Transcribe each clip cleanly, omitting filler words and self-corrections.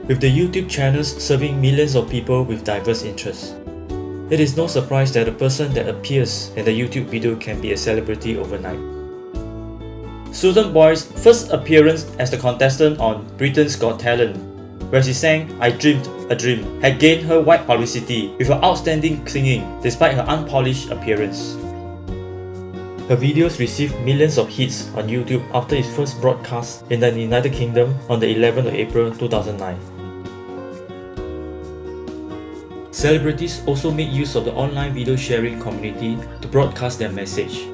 with the YouTube channels serving millions of people with diverse interests. It is no surprise that a person that appears in the YouTube video can be a celebrity overnight. Susan Boyle's first appearance as the contestant on Britain's Got Talent, where she sang "I Dreamed a Dream," had gained her wide publicity with her outstanding singing despite her unpolished appearance. Her videos received millions of hits on YouTube after its first broadcast in the United Kingdom on the 11th of April 2009. Celebrities also make use of the online video sharing community to broadcast their message.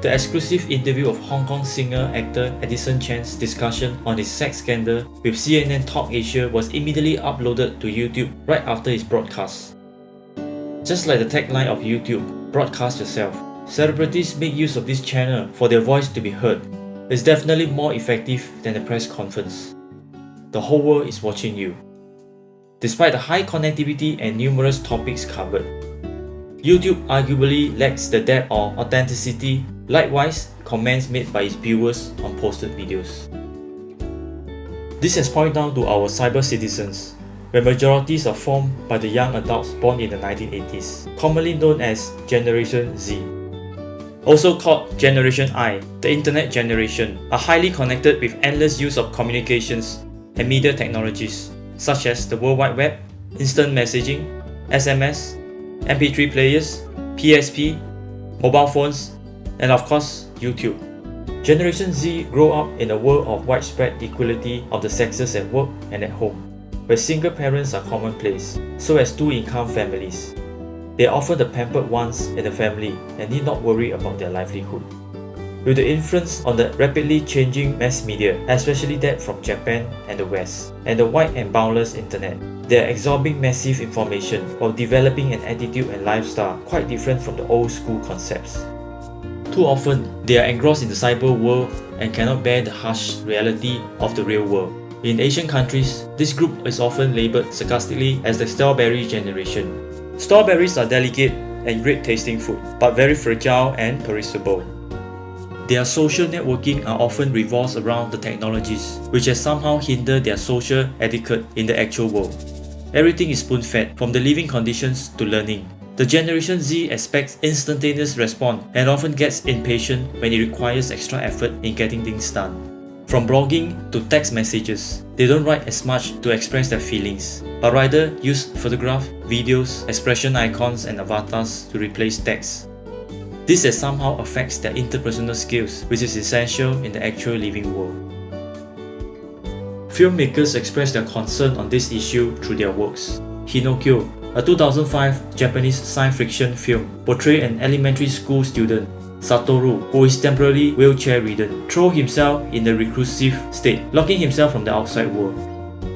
The exclusive interview of Hong Kong singer-actor Edison Chen's discussion on his sex scandal with CNN Talk Asia was immediately uploaded to YouTube right after his broadcast. Just like the tagline of YouTube, "Broadcast yourself," celebrities make use of this channel for their voice to be heard. It's definitely more effective than a press conference. The whole world is watching you. Despite the high connectivity and numerous topics covered, YouTube arguably lacks the depth or authenticity, likewise comments made by its viewers on posted videos. This has pointed down to our cyber citizens, where majorities are formed by the young adults born in the 1980s, commonly known as Generation Z. Also called Generation I, the Internet generation, are highly connected with endless use of communications and media technologies, such as the World Wide Web, instant messaging, SMS, MP3 players, PSP, mobile phones, and of course, YouTube. Generation Z grow up in a world of widespread equality of the sexes at work and at home, where single parents are commonplace, so as two-income families. They are often the pampered ones in the family and need not worry about their livelihood. With the influence on the rapidly changing mass media, especially that from Japan and the West, and the wide and boundless internet, they are absorbing massive information while developing an attitude and lifestyle quite different from the old school concepts. Too often, they are engrossed in the cyber world and cannot bear the harsh reality of the real world. In Asian countries, this group is often labelled sarcastically as the strawberry generation. Strawberries are delicate and great tasting food, but very fragile and perishable. Their social networking are often revolves around the technologies, which has somehow hindered their social etiquette in the actual world. Everything is spoon-fed, from the living conditions to learning. The Generation Z expects instantaneous response and often gets impatient when it requires extra effort in getting things done. From blogging to text messages, they don't write as much to express their feelings, but rather use photographs, videos, expression icons and avatars to replace text. This somehow affects their interpersonal skills, which is essential in the actual living world. Filmmakers express their concern on this issue through their works. Hinokyo, a 2005 Japanese science fiction film, portrayed an elementary school student, Satoru, who is temporarily wheelchair-ridden, throws himself in a reclusive state, locking himself from the outside world.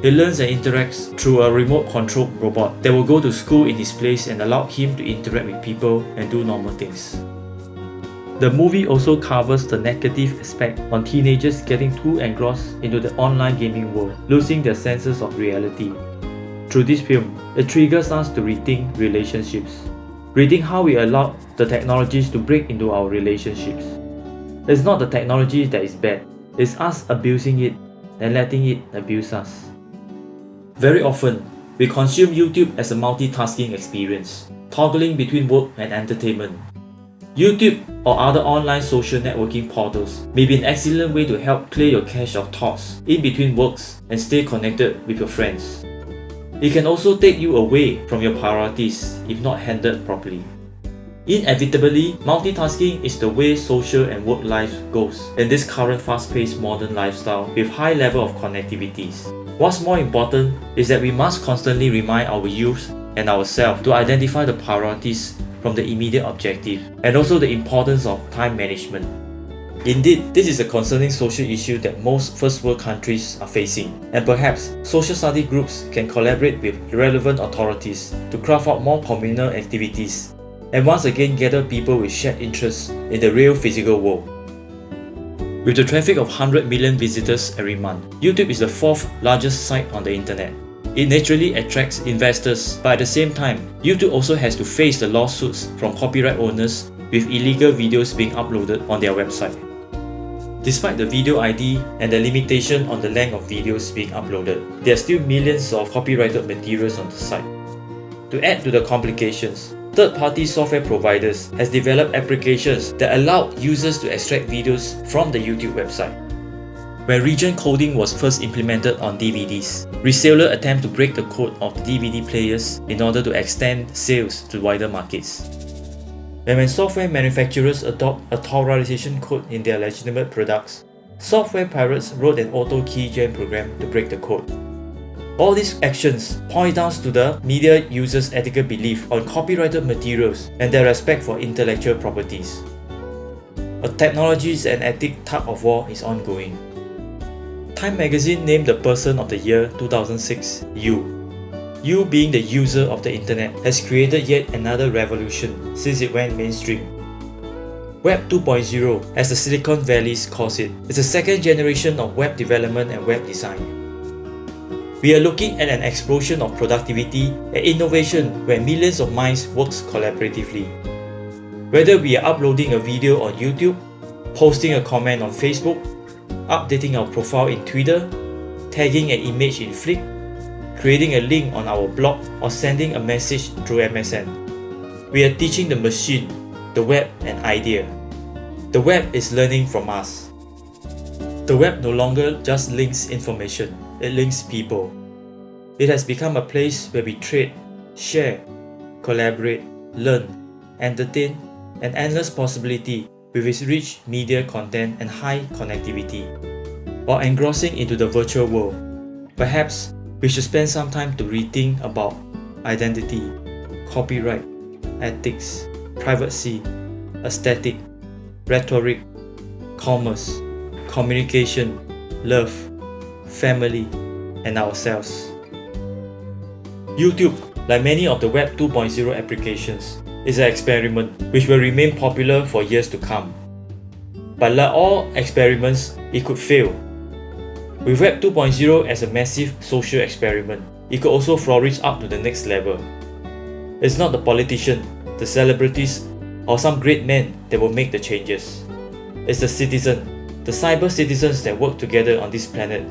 He learns and interacts through a remote-controlled robot that will go to school in his place and allow him to interact with people and do normal things. The movie also covers the negative aspect on teenagers getting too engrossed into the online gaming world, losing their senses of reality. Through this film, it triggers us to rethink relationships, rethink how we allow the technologies to break into our relationships. It's not the technology that is bad, it's us abusing it and letting it abuse us. Very often, we consume YouTube as a multitasking experience, toggling between work and entertainment. YouTube or other online social networking portals may be an excellent way to help clear your cache of thoughts in between works and stay connected with your friends. It can also take you away from your priorities if not handled properly. Inevitably, multitasking is the way social and work life goes in this current fast-paced modern lifestyle with high level of connectivities. What's more important is that we must constantly remind our youth and ourselves to identify the priorities from the immediate objective and also the importance of time management. Indeed, this is a concerning social issue that most first world countries are facing, and perhaps social study groups can collaborate with relevant authorities to craft out more communal activities and once again gather people with shared interests in the real physical world. With the traffic of 100 million visitors every month, YouTube is the fourth largest site on the internet. It naturally attracts investors, but at the same time, YouTube also has to face the lawsuits from copyright owners with illegal videos being uploaded on their website. Despite the video ID and the limitation on the length of videos being uploaded, there are still millions of copyrighted materials on the site. To add to the complications, third-party software providers has developed applications that allow users to extract videos from the YouTube website. When region coding was first implemented on DVDs, resellers attempt to break the code of the DVD players in order to extend sales to wider markets. When software manufacturers adopt a tolerization code in their legitimate products, software pirates wrote an auto keygen program to break the code. All these actions point out to the media users' ethical belief on copyrighted materials and their respect for intellectual properties. A technologies and ethics tug of war is ongoing. Time magazine named the person of the year 2006 You. You, being the user of the internet, has created yet another revolution since it went mainstream. Web 2.0, as the Silicon Valley calls it, is the second generation of web development and web design. We are looking at an explosion of productivity and innovation where millions of minds work collaboratively. Whether we are uploading a video on YouTube, posting a comment on Facebook, updating our profile in Twitter, tagging an image in Flick, creating a link on our blog, or sending a message through MSN. We are teaching the machine, the web, an idea. The web is learning from us. The web no longer just links information, it links people. It has become a place where we trade, share, collaborate, learn, entertain, an endless possibility with its rich media content and high connectivity. While engrossing into the virtual world, perhaps we should spend some time to rethink about identity, copyright, ethics, privacy, aesthetic, rhetoric, commerce, communication, love, family, and ourselves. YouTube, like many of the Web 2.0 applications, is an experiment which will remain popular for years to come. But like all experiments, it could fail. With Web 2.0 as a massive social experiment, it could also flourish up to the next level. It's not the politician, the celebrities, or some great men that will make the changes. It's the citizen, the cyber citizens that work together on this planet,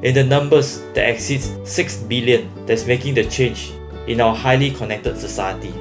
in the numbers that exceeds 6 billion, that's making the change in our highly connected society.